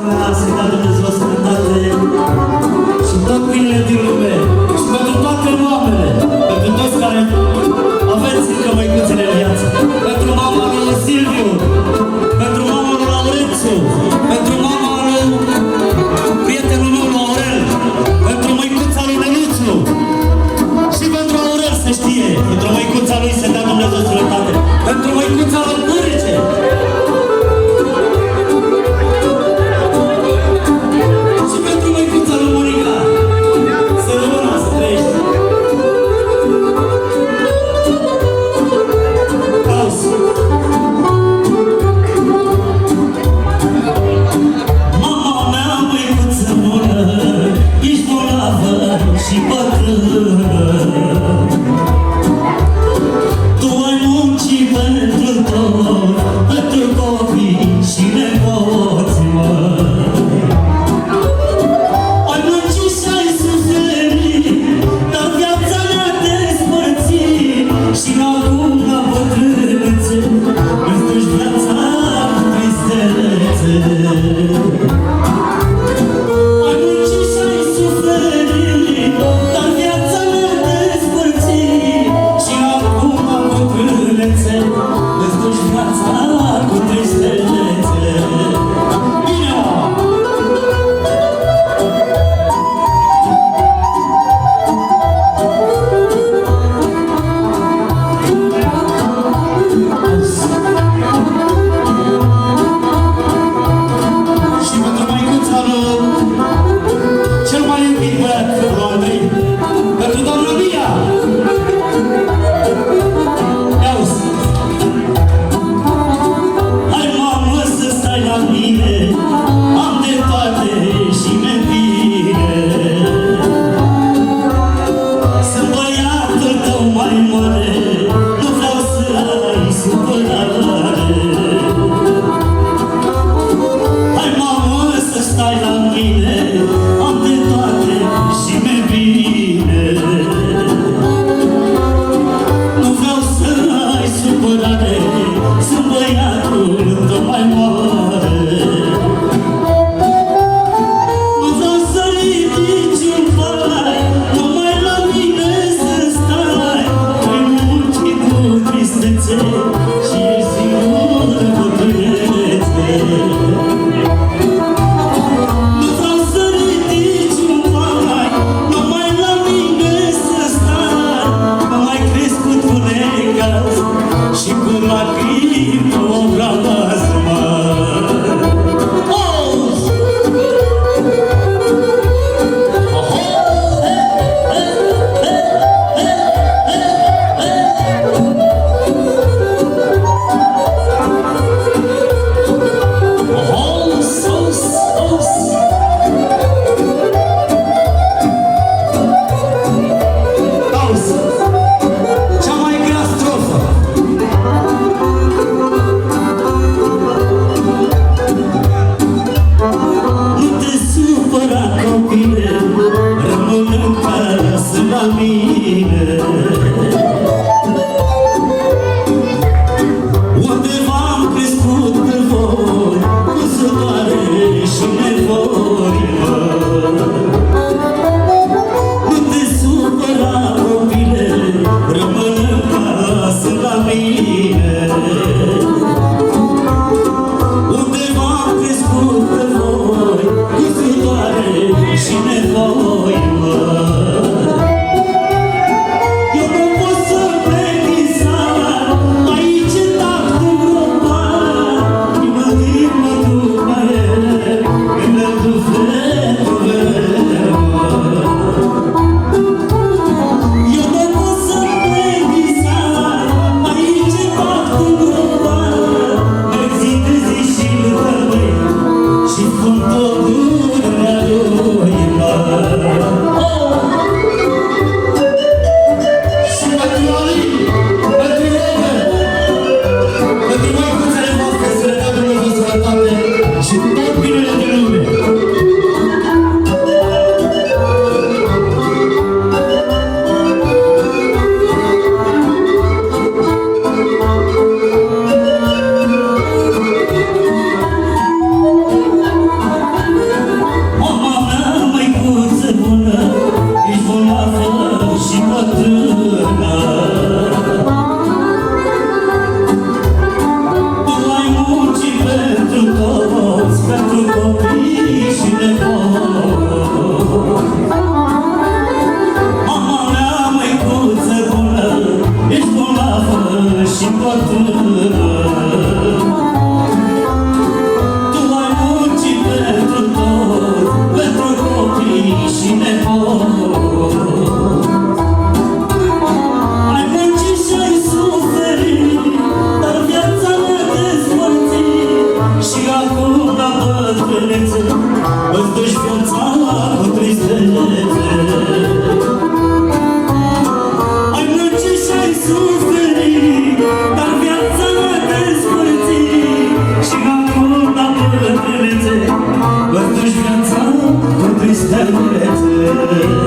mea să-i dea Dumnezeu sănătate și tot binele din lume și pentru toate mamele, pentru toți care aveți încă măicuțele în viață, pentru mama lui Silviu, pentru mama lui Laurențiu, pentru mama lui prietenul meu Laurel, pentru măicuța lui Neluțu și pentru Aurel, se știe, pentru măicuța lui să dea Dumnezeu sănătate, pentru măicuța lui Mârice. frumusețe, îți duci viața cu tristețe. Ai muncit și-ai suferit, dar viața te spărțit, și acum la bătrânețe îți duci viața cu tristețe.